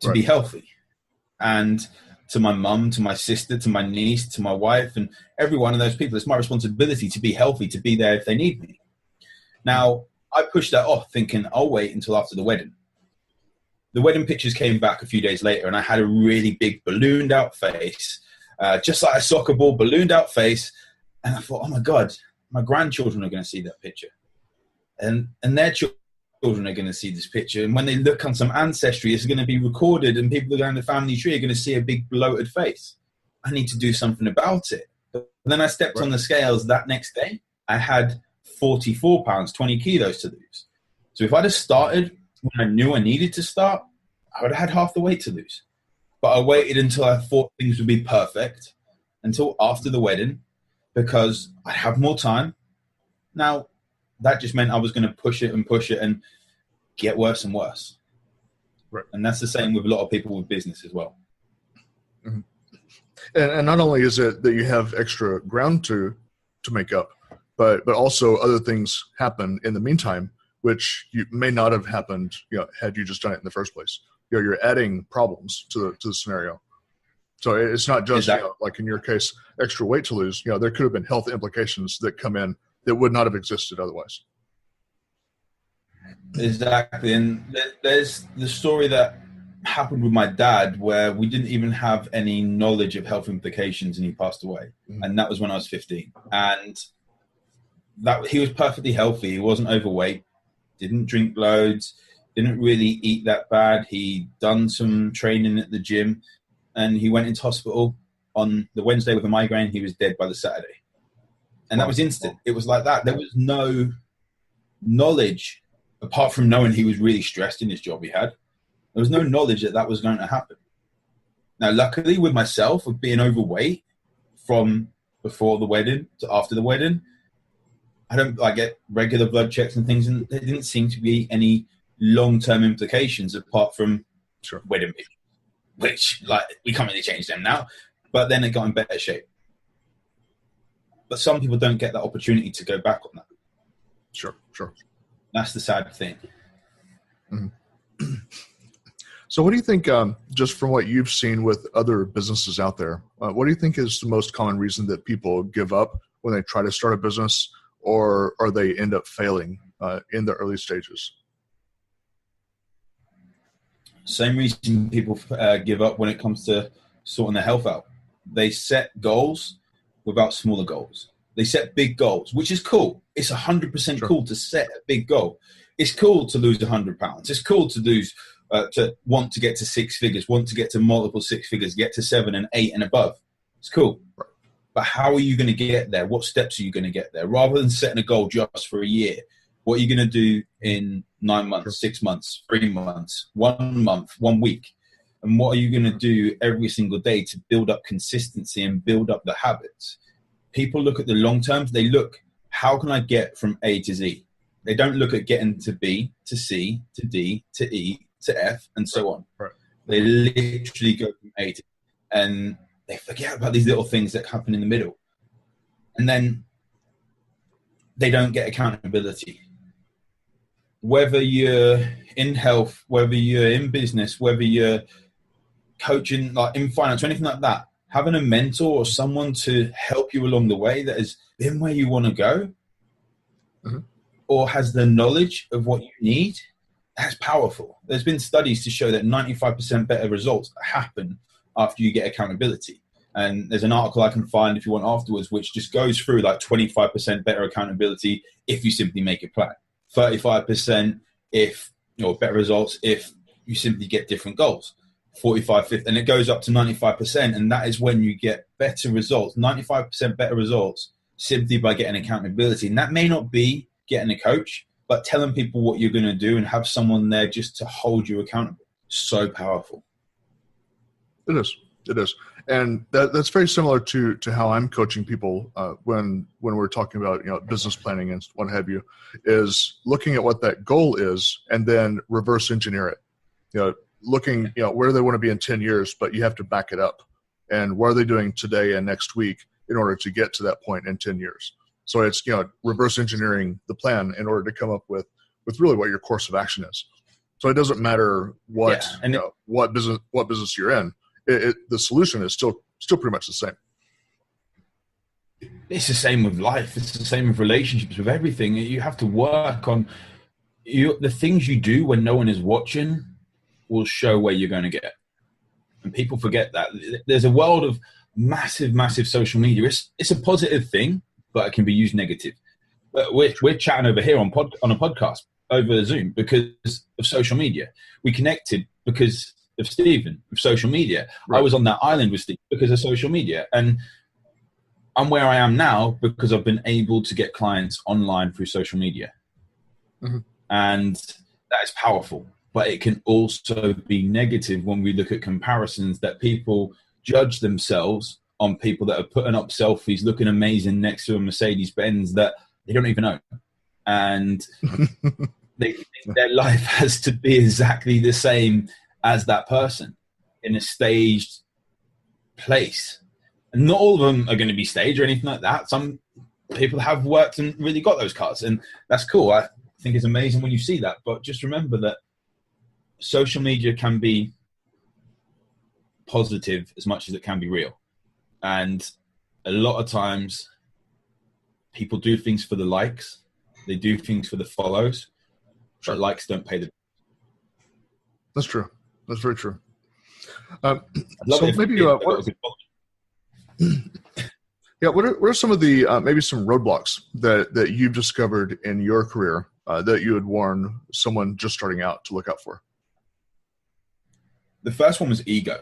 to be healthy. And to my mum, to my sister, to my niece, to my wife, and every one of those people, it's my responsibility to be healthy, to be there if they need me. Now, I pushed that off thinking I'll wait until after the wedding. The wedding pictures came back a few days later, and I had a really big ballooned out face, just like a soccer ball, ballooned out face. And I thought, oh my God, my grandchildren are going to see that picture. And their children are going to see this picture. And when they look on some ancestry, it's going to be recorded, and people around the family tree are going to see a big bloated face. I need to do something about it. But then I stepped on the scales that next day. I had 44 pounds, 20 kilos to lose. So if I'd have started when I knew I needed to start, I would have had half the weight to lose. But I waited until I thought things would be perfect, until after the wedding, because I have more time. Now, that just meant I was going to push it and get worse and worse. Right. And that's the same with a lot of people with business as well. Mm-hmm. And not only is it that you have extra ground to make up, but also other things happen in the meantime, which you may not have happened, had you just done it in the first place. You're adding problems to the scenario. So it's not just like in your case, extra weight to lose. There could have been health implications that come in that would not have existed otherwise. Exactly. And there's the story that happened with my dad where we didn't even have any knowledge of health implications and he passed away. Mm-hmm. And that was when I was 15. And that he was perfectly healthy. He wasn't overweight, didn't drink loads, didn't really eat that bad. He'd done some training at the gym and he went into hospital on the Wednesday with a migraine. He was dead by the Saturday. And that was instant. It was like that. There was no knowledge, apart from knowing he was really stressed in his job he had. There was no knowledge that was going to happen. Now, luckily with myself, of being overweight from before the wedding to after the wedding, I get regular blood checks and things, and there didn't seem to be any long-term implications apart from wedding pictures, which we can't really change them now. But then it got in better shape. But some people don't get that opportunity to go back on that. Sure. That's the sad thing. Mm-hmm. So what do you think, just from what you've seen with other businesses out there, what do you think is the most common reason that people give up when they try to start a business or they end up failing in the early stages? Same reason people give up when it comes to sorting their health out. They set goals without smaller goals. They set big goals, which is cool. It's 100% cool to set a big goal. It's cool to lose 100 pounds. It's cool to lose, to want to get to six figures, want to get to multiple six figures, get to 7 and 8 and above. It's cool. Right. But how are you going to get there? What steps are you going to get there? Rather than setting a goal just for a year, what are you going to do in 9 months, 6 months, 3 months, 1 month, 1 week? And what are you going to do every single day to build up consistency and build up the habits? People look at the long terms. They look, how can I get from A to Z? They don't look at getting to B, to C, to D, to E, to F, and so on. Right. They literally go from A to, and they forget about these little things that happen in the middle. And then they don't get accountability. Whether you're in health, whether you're in business, whether you're coaching, like in finance or anything like that, having a mentor or someone to help you along the way that has been where you want to go, mm-hmm. or has the knowledge of what you need, that's powerful. There's been studies to show that 95% better results happen after you get accountability. And there's an article I can find if you want afterwards, which just goes through like 25% better accountability if you simply make a plan. 35% if, better results if you simply get different goals. 45, 50, and it goes up to 95%. And that is when you get better results, 95% better results simply by getting accountability. And that may not be getting a coach, but telling people what you're going to do and have someone there just to hold you accountable. So powerful. It is. And that's very similar to how I'm coaching people when we're talking about business planning and what have you, is looking at what that goal is and then reverse engineer it. Looking where they want to be in 10 years, but you have to back it up. And what are they doing today and next week in order to get to that point in 10 years? So it's reverse engineering the plan in order to come up with really what your course of action is. So it doesn't matter what what business you're in. The solution is still pretty much the same. It's the same with life. It's the same with relationships, with everything. You have to work on the things you do when no one is watching will show where you're going to get. And people forget that. There's a world of massive social media. It's a positive thing, but it can be used negative. But we're chatting over here on a podcast over Zoom because of social media. We connected because of Stephen with social media. Right. I was on that island with Steve because of social media. And I'm where I am now because I've been able to get clients online through social media. Mm-hmm. And that is powerful. But it can also be negative when we look at comparisons that people judge themselves on people that are putting up selfies, looking amazing next to a Mercedes-Benz that they don't even own. And they think their life has to be exactly the same as that person in a staged place. And not all of them are going to be staged or anything like that. Some people have worked and really got those cars, and that's cool. I think it's amazing when you see that. But just remember that social media can be positive as much as it can be real. And a lot of times people do things for the likes. They do things for the follows. Sure. But likes don't pay the. That's true. That's very true. So maybe what are some of the maybe some roadblocks that you've discovered in your career that you would warn someone just starting out to look out for? The first one was ego.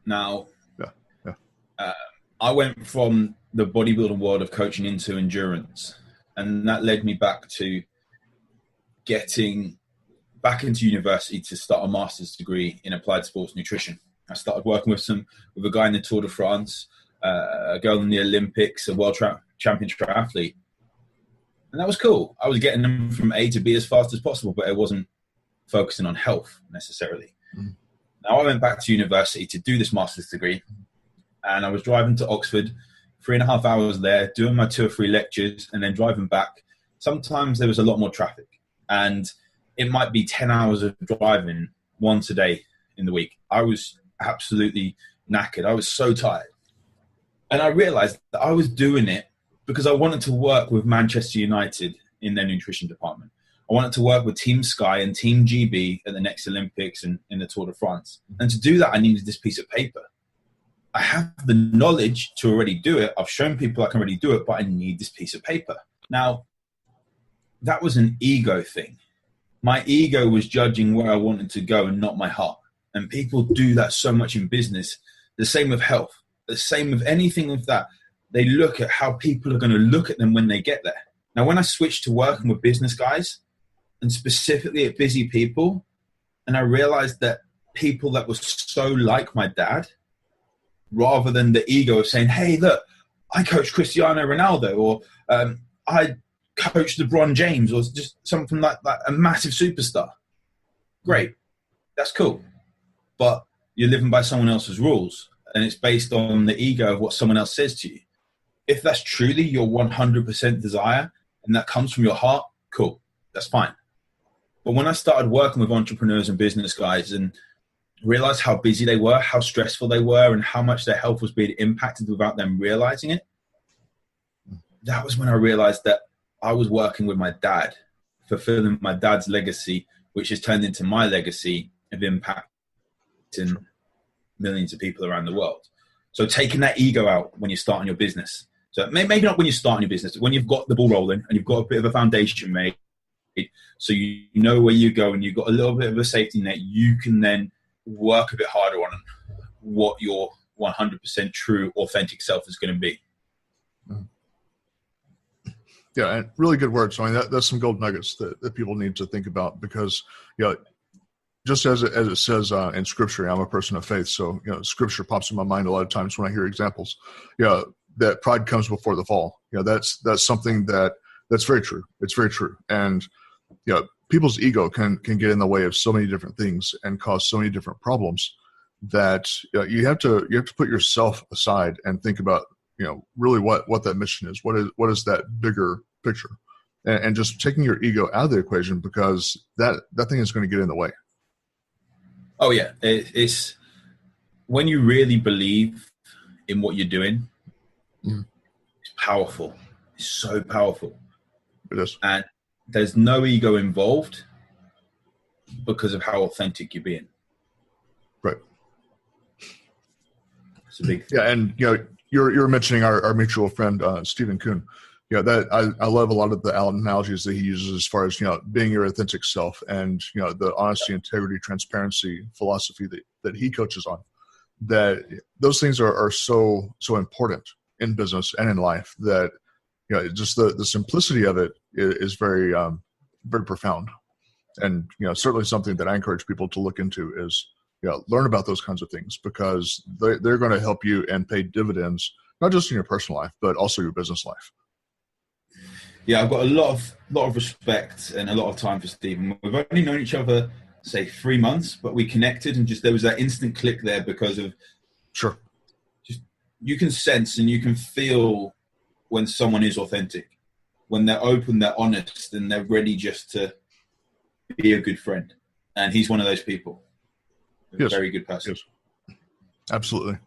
Now, I went from the bodybuilding world of coaching into endurance, and that led me back to getting back into university to start a master's degree in applied sports nutrition. I started working with a guy in the Tour de France, a girl in the Olympics, a world champion triathlete. And that was cool. I was getting them from A to B as fast as possible, but it wasn't focusing on health necessarily. Mm-hmm. Now I went back to university to do this master's degree, and I was driving to Oxford, 3.5 hours there, doing my 2 or 3 lectures, and then driving back. Sometimes there was a lot more traffic, and it might be 10 hours of driving once a day in the week. I was absolutely knackered. I was so tired. And I realized that I was doing it because I wanted to work with Manchester United in their nutrition department. I wanted to work with Team Sky and Team GB at the next Olympics and in the Tour de France. And to do that, I needed this piece of paper. I have the knowledge to already do it. I've shown people I can already do it, but I need this piece of paper. Now, that was an ego thing. My ego was judging where I wanted to go and not my heart. And people do that so much in business. The same with health. The same with anything with that. They look at how people are going to look at them when they get there. Now, when I switched to working with business guys, and specifically at busy people, and I realized that people that were so like my dad, rather than the ego of saying, hey, look, I coach Cristiano Ronaldo, or I coach LeBron James, or just something like that, a massive superstar. Great. That's cool. But you're living by someone else's rules, and it's based on the ego of what someone else says to you. If that's truly your 100% desire, and that comes from your heart, cool. That's fine. But when I started working with entrepreneurs and business guys and realized how busy they were, how stressful they were, and how much their health was being impacted without them realizing it, that was when I realized that I was working with my dad, fulfilling my dad's legacy, which has turned into my legacy of impacting millions of people around the world. So taking that ego out when you're starting your business. So maybe not when you're starting your business, when you've got the ball rolling and you've got a bit of a foundation made, so you know where you go and you've got a little bit of a safety net, you can then work a bit harder on what your 100% true, authentic self is going to be. Yeah, and really good words. I mean, that's some gold nuggets that people need to think about because, just as it says in Scripture, I'm a person of faith, so Scripture pops in my mind a lot of times when I hear examples. That pride comes before the fall. That's something that's very true. It's very true, and people's ego can get in the way of so many different things and cause so many different problems that you have to put yourself aside and think about really what that mission is. What is that bigger picture, and just taking your ego out of the equation because that thing is going to get in the way. Oh yeah, it's when you really believe in what you're doing. It's powerful. It's so powerful. It is. And there's no ego involved because of how authentic you're being. Right. It's a big thing. Yeah, and you're mentioning our mutual friend Stephen Kuhn. That I love a lot of the analogies that he uses as far as being your authentic self, and the honesty, integrity, transparency philosophy that he coaches on. That those things are so important in business and in life. That just the simplicity of it is very very profound, and certainly something that I encourage people to look into is learn about those kinds of things, because they're going to help you and pay dividends, not just in your personal life but also your business life. Yeah, I've got a lot of respect and a lot of time for Stephen. We've only known each other, say, 3 months, but we connected, and just there was that instant click there because of Sure. Just you can sense and you can feel when someone is authentic, when they're open, they're honest, and they're ready just to be a good friend. And he's one of those people. A very good person. Yes. Absolutely.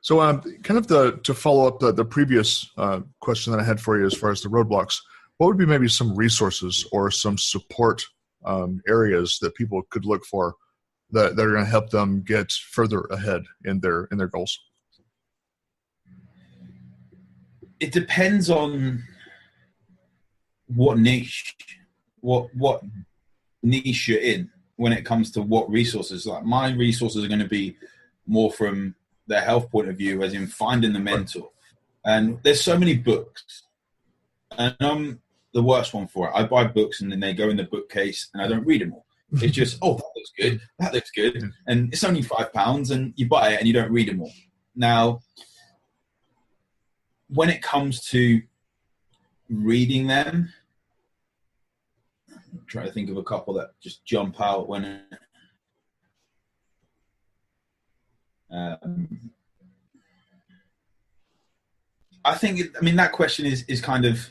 So, kind of to follow up the previous question that I had for you as far as the roadblocks, what would be maybe some resources or some support areas that people could look for that are going to help them get further ahead in their goals? It depends on what niche you're in when it comes to what resources. Like, my resources are going to be more from their health point of view, as in finding the mentor. And there's so many books, and I'm the worst one for it. I buy books and then they go in the bookcase and I don't read them all. It's just, oh, that looks good. And it's only £5, and you buy it and you don't read them all. Now, when it comes to reading them, I'm trying to think of a couple that just jump out when I think, that question is kind of,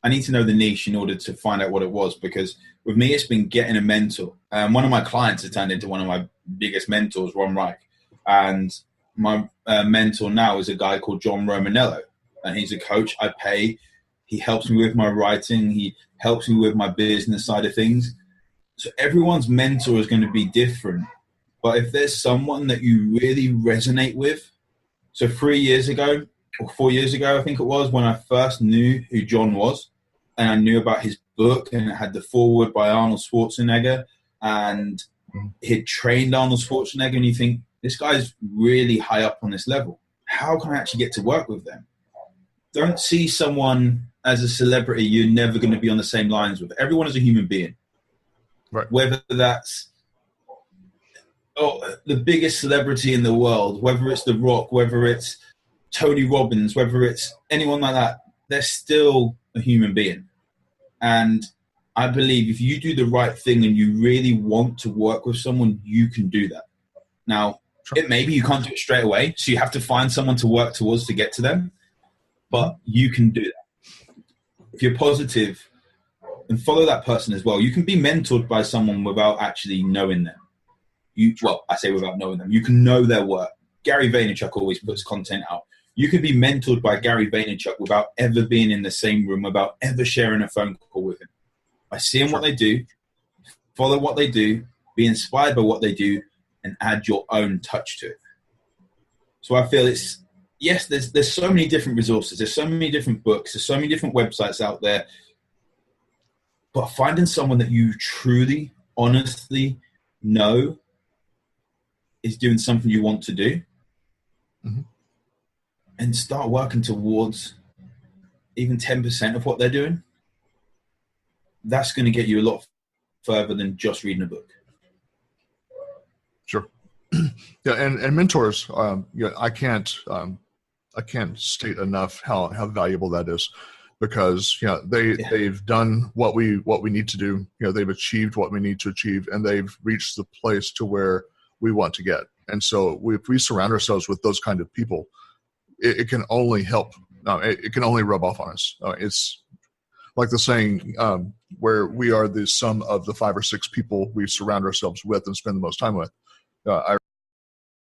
I need to know the niche in order to find out what it was, because with me, it's been getting a mentor. One of my clients has turned into one of my biggest mentors, Ron Reich. And my mentor now is a guy called John Romanello, and he's a coach. I pay. He helps me with my writing. He helps me with my business side of things. So everyone's mentor is going to be different. But if there's someone that you really resonate with, so 3 years ago, or 4 years ago, I think it was, when I first knew who John was, and I knew about his book, and it had the foreword by Arnold Schwarzenegger, and he'd trained Arnold Schwarzenegger, and you think, this guy's really high up on this level. How can I actually get to work with them? Don't see someone as a celebrity you're never going to be on the same lines with. Everyone is a human being. Right. Whether that's the biggest celebrity in the world, whether it's The Rock, whether it's Tony Robbins, whether it's anyone like that, they're still a human being. And I believe if you do the right thing and you really want to work with someone, you can do that. Now, maybe you can't do it straight away, so you have to find someone to work towards to get to them, but you can do that. If you're positive and follow that person as well, you can be mentored by someone without actually knowing them. I say without knowing them. You can know their work. Gary Vaynerchuk always puts content out. You could be mentored by Gary Vaynerchuk without ever being in the same room, without ever sharing a phone call with him. By seeing what they do, follow what they do, be inspired by what they do, and add your own touch to it. So I feel there's so many different resources. There's so many different books. There's so many different websites out there. But finding someone that you truly, honestly know is doing something you want to do, and start working towards even 10% of what they're doing, that's going to get you a lot further than just reading a book. Sure. Yeah, and mentors, I can't state enough how valuable that is, because they've done what we need to do. They've achieved what we need to achieve, and they've reached the place to where we want to get. And so if we surround ourselves with those kind of people, it can only help. It can only rub off on us. It's like the saying, where we are the sum of the 5 or 6 people we surround ourselves with and spend the most time with. I